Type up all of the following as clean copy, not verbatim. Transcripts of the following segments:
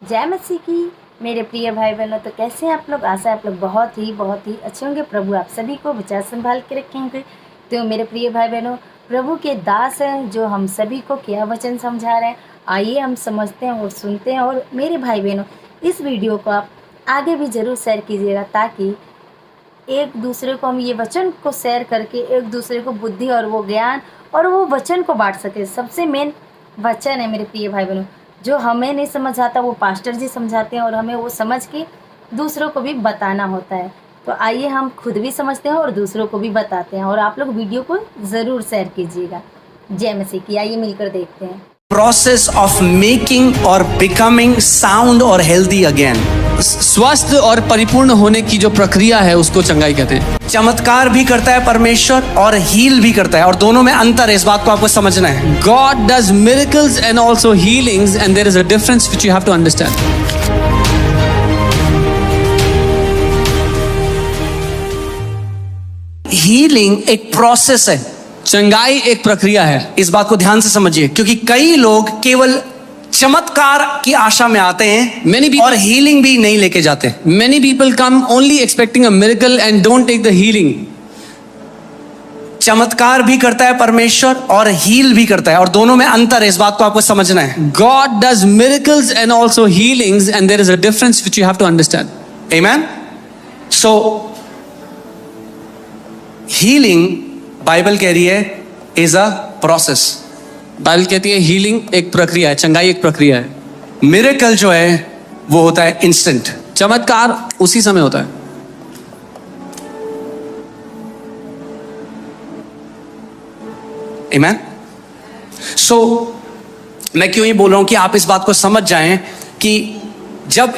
जय मसीह की मेरे प्रिय भाई बहनों। तो कैसे हैं आप लोग? आशा है आप लोग बहुत ही अच्छे होंगे। प्रभु आप सभी को बचा संभाल के रखेंगे। तो मेरे प्रिय भाई बहनों, प्रभु के दास हैं जो हम सभी को क्या वचन समझा रहे हैं, आइए हम समझते हैं और सुनते हैं। और मेरे भाई बहनों, इस वीडियो को आप आगे भी ज़रूर शेयर कीजिएगा, ताकि एक दूसरे को हम ये वचन को शेयर करके एक दूसरे को बुद्धि और वो ज्ञान और वो वचन को बांट सके। सबसे मेन वचन है मेरे प्रिय भाई बहनों, जो हमें नहीं समझ आता वो पास्टर जी समझाते हैं और हमें वो समझ के दूसरों को भी बताना होता है। तो आइए हम खुद भी समझते हैं और दूसरों को भी बताते हैं। और आप लोग वीडियो को ज़रूर शेयर कीजिएगा। जय मसीह की। आइए मिलकर देखते हैं। प्रोसेस ऑफ मेकिंग और बिकमिंग साउंड और हेल्दी अगेन। स्वस्थ और परिपूर्ण होने की जो प्रक्रिया है उसको चंगाई कहते हैं। चमत्कार भी करता है परमेश्वर और हील भी करता है, और दोनों में अंतर है। इस बात को आपको समझना है। God does miracles and also healings, and there is a difference which you have to understand. Healing एक प्रोसेस है, चंगाई एक प्रक्रिया है। इस बात को ध्यान से समझिए, क्योंकि कई लोग केवल चमत्कार की आशा में आते हैं Many people- और हीलिंग भी नहीं लेके जाते। Many people come only expecting a miracle and don't take the healing. चमत्कार भी करता है परमेश्वर और हील भी करता है, और दोनों में अंतर है। इस बात को आपको समझना है। God does miracles and also healings, and there is a difference which you have to understand. Amen? So, healing, Bible कह रही है, is a process. बाइबल कहती है हीलिंग एक प्रक्रिया है, चंगाई एक प्रक्रिया है। मिरेकल जो है वो होता है इंस्टेंट। चमत्कार उसी समय होता है। Amen? So, मैं क्यों ये बोल रहा हूं कि आप इस बात को समझ जाएं कि जब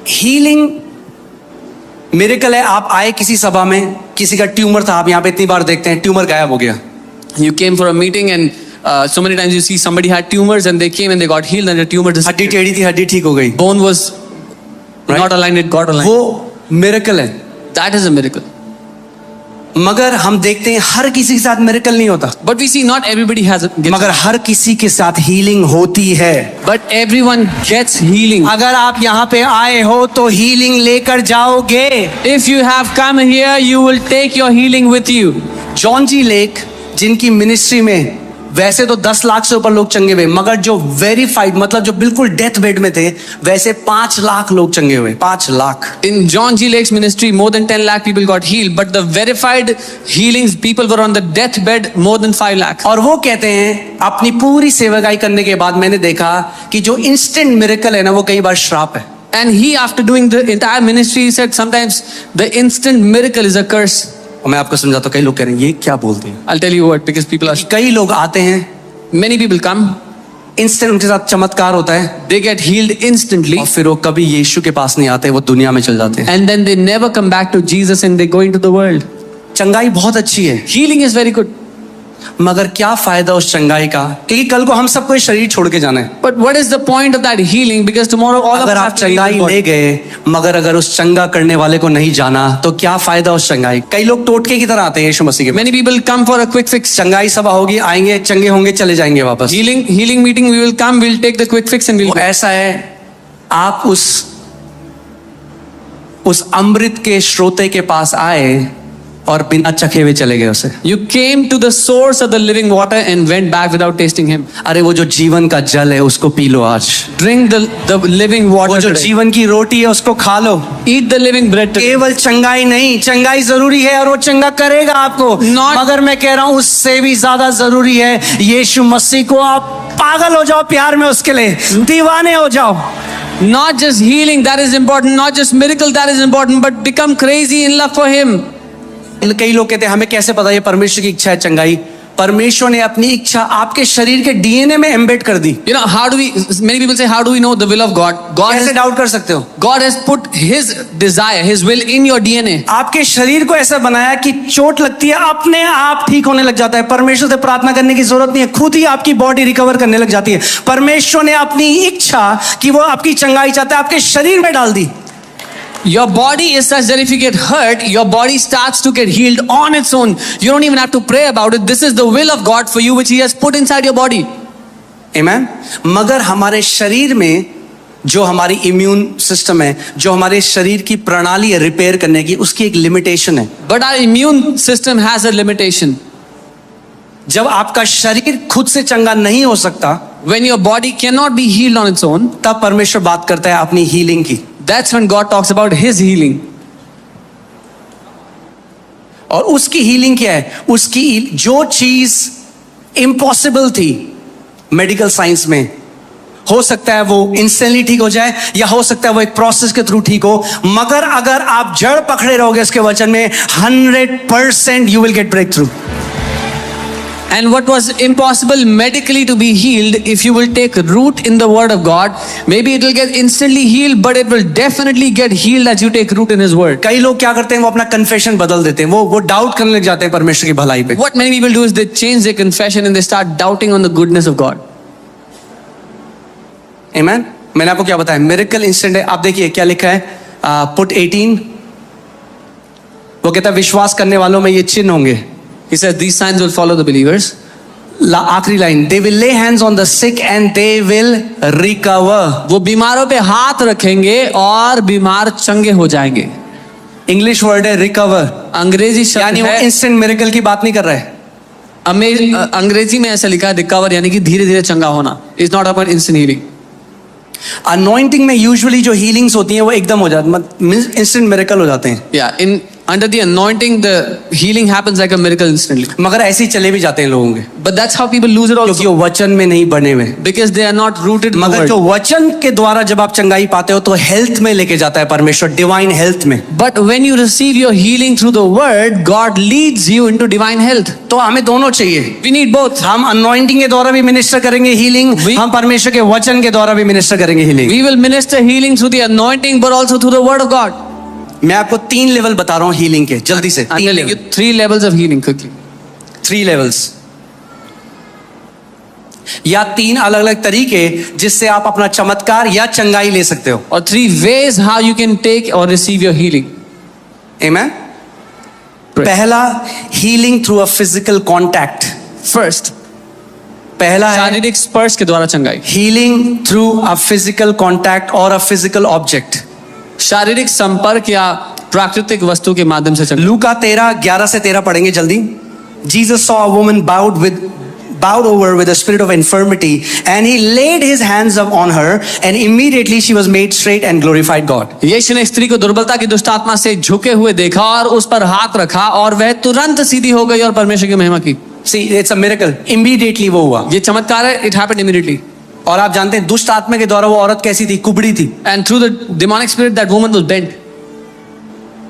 हीलिंग मिरेकल है, आप आए किसी सभा में, किसी का ट्यूमर था, आप यहां पे इतनी बार देखते हैं ट्यूमर गायब हो गया। You came for a meeting and so many times you see somebody had tumors and they came and they got healed and the tumor हड्डी disappeared. टेढ़ी थी, हड्डी ठीक हो गई। Bone was Right. not aligned, it got aligned. वो miracle है। That is a miracle. मगर हम देखते हैं हर किसी के साथ मिरेकल नहीं होता, But we see not everybody has it. मगर हर किसी के साथ हीलिंग होती है। But everyone gets healing. अगर आप यहाँ पे आए हो तो हीलिंग लेकर जाओगे। If you have come here, you will take your healing with you. John G Lake, जिनकी मिनिस्ट्री में वैसे तो 10 लाख से ऊपर लोग चंगे हुए, मगर जो वेरीफाइड, मतलब जो बिल्कुल डेथ बेड में थे, वैसे 5 लाख लोग चंगे हुए। 5 lakh. In John G. Lake's ministry, more than 10 lakh people got healed. But the verified healings, people were on the deathbed, more than 5 lakh. और वो कहते हैं अपनी पूरी सेवकाई करने के बाद मैंने देखा कि जो इंस्टेंट मिरेकल है ना, वो कई बार श्राप है। And he, after doing the entire ministry, he said sometimes the instant miracle is a curse. और मैं आपको समझाता हूँ, कई लोग कह रहे हैं ये क्या बोलते हैं। I'll tell you what, because people are... कई लोग आते हैं, Many people come, इंस्टेंट उनके साथ चमत्कार होता है, they get healed instantly, और फिर वो कभी यीशु के पास नहीं आते, वो दुनिया में चल जाते हैं। and then they never come back to Jesus and they go into the world. चंगाई बहुत अच्छी है, Healing is very good. मगर क्या फायदा उस चंगाई का, क्योंकि कल को हम सबको ये शरीर छोड़ के जाना है। But what is the point of that healing? Because tomorrow all of अगर us आप have to leave चंगाई this body. ले गए, मगर अगर उस चंगा करने वाले को नहीं जाना, तो क्या फायदा उस चंगाई। कई लोग टोटके की तरह आते हैं यीशु मसीह के। Many people come for a quick fix. चंगाई सभा होगी, आएंगे, चंगे होंगे, चले जाएंगे वापस। Healing meeting, we will come, we'll take the quick fix and we'll वो ऐसा है, आप उस अमृत के स्रोते के पास आए और बिना चखे हुए चले गए उसे। You came to the source of the living water and went back without tasting him. अरे वो जो जीवन का जल है उसको पी लो आज। Drink the living वो water जो today. जीवन की रोटी है उसको खा लो। Eat the living bread today. केवल चंगाई नहीं, चंगाई जरूरी है और वो चंगा करेगा आपको, Not- मगर मैं कह रहा हूं उससे भी ज्यादा जरूरी है यीशु मसीह को आप पागल हो जाओ प्यार में, उसके लिए दीवाने हो जाओ। Not just healing, that is important. Not just miracle, that is important. But become crazy in love for him. कई लोग कहते हैं हमें कैसे पता ये परमेश्वर की इच्छा है चंगाई। परमेश्वर ने अपनी इच्छा आपके शरीर के डीएनए में एम्बेड कर दी। You know, how do we, many people say, how do we know the will of God? कैसे डाउट कर सकते हो? God has put his desire, his will in your DNA. आपके शरीर को ऐसा बनाया कि चोट लगती है अपने आप ठीक होने लग जाता है। परमेश्वर से प्रार्थना करने की जरूरत नहीं है, खुद ही आपकी बॉडी रिकवर करने लग जाती है। परमेश्वर ने अपनी इच्छा कि वो आपकी चंगाई चाहता है आपके शरीर में डाल दी। Your body is such that if you get hurt, your body starts to get healed on its own. You don't even have to pray about it. This is the will of God for you, which He has put inside your body. Amen? मगर हमारे शरीर में जो हमारी immune system है, जो हमारे शरीर की प्रणाली है रिपेयर करने की, उसकी एक लिमिटेशन है। But our immune system has a limitation. जब आपका शरीर खुद से चंगा नहीं हो सकता, When your body cannot be healed on its own, तब परमेश्वर बात करता है अपनी हीलिंग की। that's when God talks about His healing. और उसकी हीलिंग क्या है? उसकी जो चीज इम्पॉसिबल थी मेडिकल साइंस में, हो सकता है वो इंस्टेंटली ठीक हो जाए, या हो सकता है वो एक प्रोसेस के थ्रू ठीक हो, मगर अगर आप जड़ पकड़े रहोगे इसके वचन में, 100% you will get breakthrough. And what was impossible medically to be healed, if you will take root in the Word of God, maybe it will get instantly healed, but it will definitely get healed as you take root in His Word. कई लोग क्या करते हैं, वो अपना confession बदल देते हैं, वो डाउट करने लग जाते हैं परमेश्वर की भलाई पे। What many people do is they change their confession and they start doubting on the goodness of God. आमेन। मैंने आपको क्या बताया, मिरेकल इंस्टेंट है। आप देखिए क्या लिखा है, पुट 18, वो कहता है विश्वास करने वालों में ये चिन्ह होंगे। He says these signs will follow the believers. आखिरी line, they will lay hands on the sick and they will recover. वो बीमारों पे हाथ रखेंगे और बीमार चंगे हो जाएंगे। इंग्लिश वर्ड है रिकवर, अंग्रेजी शब्द यानी वो है, इंस्टेंट मिरेकल की बात नहीं कर रहा है। अंग्रेजी में ऐसा लिखा है रिकवर, यानी कि धीरे धीरे चंगा होना। It's not about instant healing. Anointing में यूजुअली जो हीलिंग्स होती हैं वो एकदम हो जाती है, इंस्टेंट मिरेकल हो जाते हैं। Yeah, under the anointing, the healing happens like a miracle instantly. मगर ऐसे ही चले भी जाते हैं लोगों के, But that's how people lose it क्योंकि also, वो वचन में नहीं बने हुए। because they are not rooted in the मगर word. जो वचन के द्वारा जब आप चंगाई पाते हो तो हेल्थ में लेके जाता है परमेश्वर, डिवाइन हेल्थ में। But when you receive your healing through the word, God leads you into divine health. तो हमें दोनों चाहिए। We need both. हम अनॉइंटिंग के द्वारा भी मिनिस्टर करेंगे हीलिंग, हम परमेश्वर के वचन के द्वारा भी मिनिस्टर करेंगे healing. We will minister healing through the anointing, but also through the word of God. मैं आपको 3 लेवल बता रहा हूँ हीलिंग के, जल्दी से। I'm telling you 3 levels of healing quickly. 3 levels, या 3 अलग अलग तरीके जिससे आप अपना चमत्कार या चंगाई ले सकते हो। Or 3 ways how you can take or receive your healing. आमेन। पहला, healing through a physical contact. First, पहला है शारीरिक स्पर्श के द्वारा चंगाई। Healing through a physical contact और अ फिजिकल ऑब्जेक्ट। शारीरिक संपर्क या प्राकृतिक वस्तु के माध्यम से चंगाई। लूका 13, 11 से 13 पढ़ेंगे जल्दी। Jesus saw a woman bowed over with a spirit of infirmity, and he laid his hands up on her, and immediately she was made straight and glorified God. यीशु ने स्त्री को दुर्बलता की दुष्ट आत्मा से झुके हुए देखा और उस पर हाथ रखा और वह तुरंत सीधी हो गई और परमेश्वर की महिमा की। See, it's a miracle. Immediately वो हुआ। ये चमत्कार है, it happened immediately. और आप जानते हैं दुष्ट आत्मा के द्वारा वो औरत कैसी थी, कुबड़ी थी। And through the demonic spirit, that woman was bent.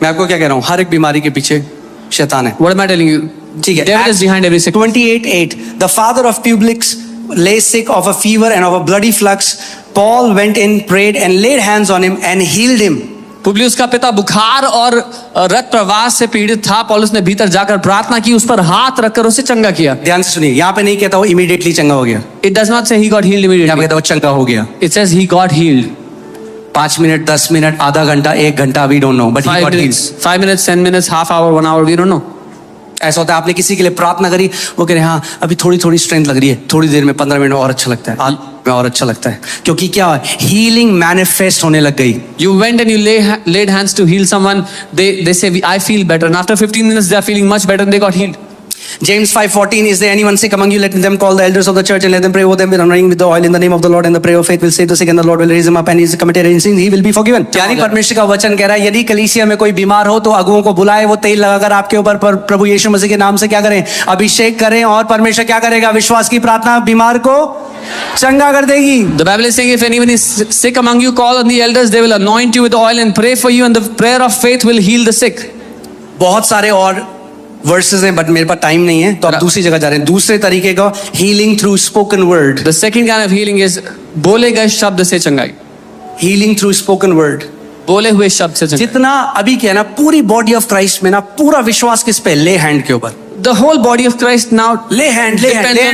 मैं आपको क्या कह रहा हूँ, हर एक बीमारी के पीछे शैतान है। What am I telling you? ठीक है। Devil is behind every sickness. 28:8, the father of Publius lay sick of a fever and of a bloody flux. Paul went in, prayed and laid hands on him and healed him. Publius का पिता बुखार और रक्त प्रवाह से पीड़ित था। पौलुस ने भीतर जाकर प्रार्थना की, उस पर हाथ रखकर उसे चंगा किया। ध्यान से सुनिए, यहाँ पे नहीं कहता वो इमीडिएटली चंगा हो गया, It does not say he got healed यहाँ पे immediately. कहता वो चंगा हो गया। It says he got healed. 5 minute, 10 minute, आधा घंटा, 1 घंटा, we don't know, but he 5 got healed. minutes, 5 minutes, 10 minutes, half hour, 1 hour, we don't know. ऐसा होता है, आपने किसी के लिए प्रार्थना करी, वो कह रहे हाँ अभी थोड़ी थोड़ी स्ट्रेंथ लग रही है, थोड़ी देर में 15 मिनट में और अच्छा लगता है, आज में और अच्छा लगता है, क्योंकि क्या हीलिंग मैनिफेस्ट होने लग गई। You went and you laid hands to heal someone. They say I feel better, and after 15 minutes they are feeling much better and they got healed. James 5:14, is there anyone sick among you? Let them call the elders of the church and let them pray over them with anointing with the oil in the name of the Lord, and the prayer of faith will save the sick, and the Lord will raise him up, and he is committed any sin, he will be forgiven. यानी परमेश्वर का वचन कह रहा है, यदि कलीसिया में कोई बीमार हो तो अगुओं को बुलाए, वो तेल लगाकर आपके ऊपर प्रभु यीशु मसीह के नाम से क्या करें, अभिषेक करें, और परमेश्वर क्या करेगा, विश्वास की प्रार्थना बीमार को चंगा कर देगी। The Bible is saying if anyone is sick among you, call on the elders, they will anoint you with oil and pray for you, and the prayer of faith will heal the sick. बहुत सारे और versus हैं, but मेरे पास time नहीं है, तो आप दूसरी जगह जा रहे हैं। दूसरे तरीके का healing through spoken word. The second kind of healing is बोले गए शब्द से चंगाई। हीलिंग थ्रू स्पोकन वर्ड, बोले हुए शब्द से चंगाई। जितना अभी क्या है ना, पूरी बॉडी ऑफ क्राइस्ट में ना पूरा विश्वास किस पे, ले हैंड के ऊपर। The whole body of Christ now ले हैंड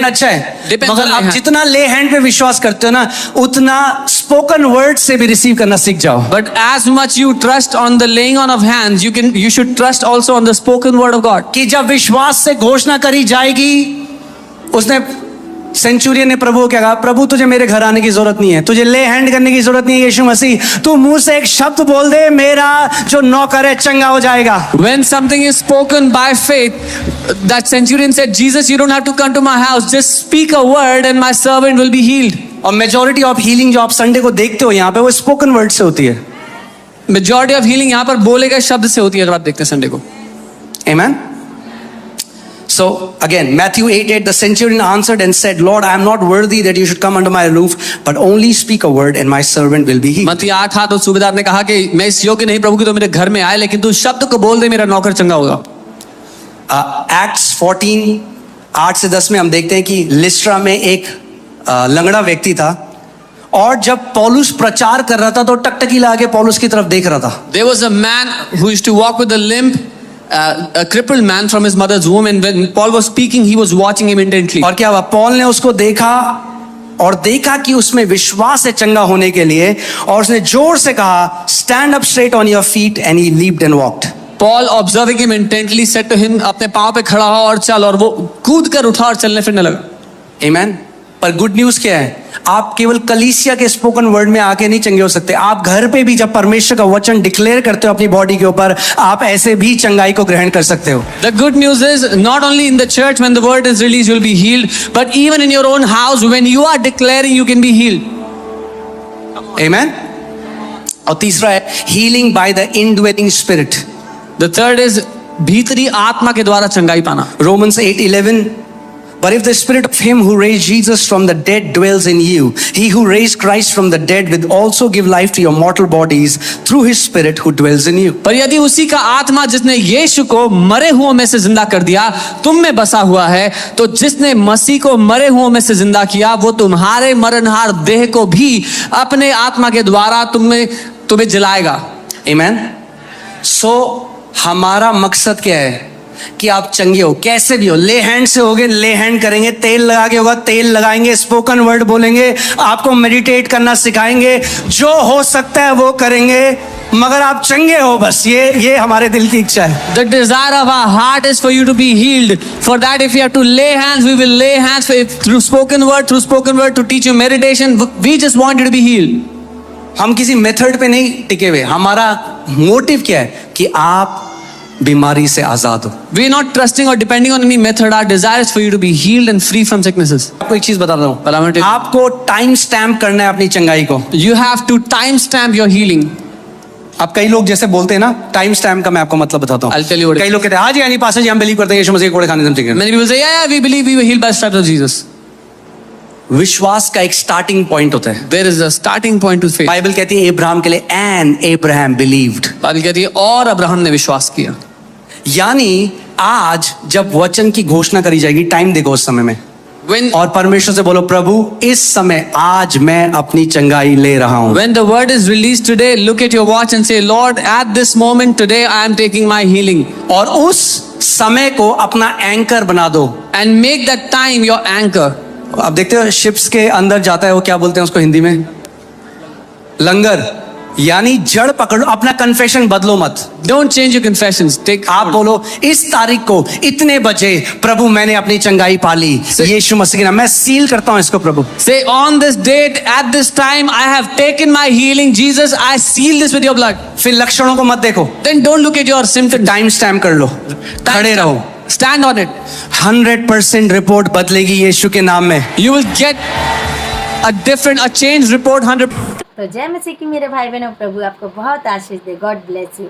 अच्छा है, depends मगर on आप lay hand. जितना ले हैंड पे विश्वास करते हो ना, उतना स्पोकन वर्ड से भी रिसीव करना सीख जाओ। But as much you trust on the laying on of hands, you should trust also on the spoken word of God. कि जब विश्वास से घोषणा करी जाएगी, उसने सेंचुरियन ने प्रभु को क्या कहा, प्रभु तुझे मेरे घर आने की जरूरत नहीं है, तुझे ले हैंड करने की जरूरत नहीं है यीशु मसीह, तू मुंह से एक शब्द बोल दे, मेरा जो नौकर है चंगा हो जाएगा। When something is spoken by faith, that centurion said, Jesus, you don't have to come to my house. Just speak a word and my servant will be healed. और मेजोरिटी ऑफ हीलिंग जो आप Sunday को देखते हो यहाँ पे, वो spoken word से होती है। Majority of healing यहाँ पर बोले गए शब्द से होती है, अगर आप देखते हैं संडे को। Amen. So again, Matthew 8:8, the centurion answered and said, Lord, I am not worthy that you should come under my roof, but only speak a word and my servant will be healed. मत्ती 8:8, तो सूबेदार ने कहा कि मैं इस योग्य नहीं प्रभु कि तो मेरे घर में आए, लेकिन तू शब्द को बोल दे, मेरा नौकर चंगा होगा। Acts 14:8-10 में हम देखते हैं कि लिस्ट्रा में एक लंगड़ा व्यक्ति था, और जब पौलुस प्रचार कर रहा था तो टकटकी लगा के पौलुस की तरफ देख रहा था। There was a man who used to walk with a limp, a crippled man from his mother's womb, and when Paul was speaking, he was watching him intently. और क्या हुआ, पौल ने उसको देखा और देखा कि उसमें विश्वास है चंगा होने के लिए, और उसने जोर से कहा, stand up straight on your feet, and he leaped and walked. Paul, observing him intently, said to him, अपने पांव पे खड़ा हो और चल, और वो कूद कर उठा और चलने फिरने लगा। आमीन। पर गुड न्यूज क्या है, आप केवल कलीसिया के स्पोकन वर्ड में आके नहीं चंगे हो सकते, आप घर पे भी जब परमेश्वर का वचन डिक्लेयर करते हो अपनी बॉडी के ऊपर, आप ऐसे भी चंगाई को ग्रहण कर सकते हो। The good news is, not only in the church when the word is released you'll be healed, but even in your own house when you are declaring you can be healed. आमीन। और तीसरा है healing by the indwelling spirit. The third is भीतरी आत्मा के द्वारा चंगाई पाना। Romans 8:11, but if the spirit of him who raised Jesus from the dead dwells in you, he who raised Christ from the dead will also give life to your mortal bodies through his spirit who dwells in you. पर यदि उसी का आत्मा जिसने यीशु को मरे हुओं में से जिंदा कर दिया तुम में बसा हुआ है, तो जिसने मसीह को मरे हुओं में से जिंदा किया वो तुम्हारे मरणहार देह को भी अपने आत्मा के द्वारा तुम्हें जलाएगा। Amen. So हमारा मकसद क्या है कि आप चंगे हो, कैसे भी हो, ले हैंड से होगे, ले हैंड करेंगे, तेल लगा के होगा, तेल लगाएंगे, स्पोकन वर्ड बोलेंगे, आपको मेडिटेट करना सिखाएंगे, जो हो सकता है वो करेंगे, मगर आप चंगे हो, बस ये हमारे दिल की इच्छा है। The desire of our heart is for you to be healed. For that, if you have to lay hands, we will lay hands through spoken word to teach you meditation. We just want you to be healed. हम किसी method पे नहीं टिके हुए, हमारा motive क्या है कि आप बीमारी से आजाद हो। We are not trusting or depending on any method. Our desire is for you to be healed and free from sicknesses. आपको एक चीज बता रहा But I want हूँ, to- आपको टाइम स्टैम्प करना है अपनी चंगाई को। You have to timestamp your healing. आप कई लोग जैसे बोलते हैं ना, टाइम स्टैम्प का मैं आपको मतलब बताता हूँ। I'll tell you what it कई लोग कहते हैं हाँ जी यानी पास जी हम बिलीव करते हैं यीशु मसीह के कोड़े खाने से हम ठीक हैं। Many people say, yeah, we believe we were healed by the stripes of Jesus. विश्वास का एक स्टार्टिंग पॉइंट होता है। There is a starting point to faith. Bible कहती है अब्राहम के लिए, एंड अब्राहम बिलीव्ड, बाइबल कहती है और अब्राहम ने विश्वास किया। यानी आज जब वचन की घोषणा करी जाएगी, टाइम देखो उस समय में, When और परमेश्वर से बोलो, प्रभु इस समय आज मैं अपनी चंगाई ले रहा हूं। When the word is released today, look at your watch and say, Lord, at this moment today, I am taking my healing. और उस समय को अपना एंकर बना दो। And make that time your anchor. आप देखते हो शिप्स के अंदर जाता है, वो क्या बोलते हैं उसको हिंदी में, लंगर, यानी जड़ पकड़ो, अपना कन्फेशन बदलो मत। Don't change your confessions. Take आप बोलो, इस तारीख को इतने बजे प्रभु मैंने अपनी चंगाई पाली, यीशु मसीह के नाम मैं सील करता हूं इसको प्रभु। Say, on this date, at this time, I have taken my healing. Jesus, I seal this with your blood. फिर लक्षणों को मत देखो, Then don't look at your symptoms. Time stamp कर लो, खड़े रहो। Stand on it. 100% रिपोर्ट बदलेगी यीशु के नाम में। You will get a changed report 100%. तो जय मसीह की मेरे भाई बहनों, प्रभु आपको बहुत आशीष दे। God bless you.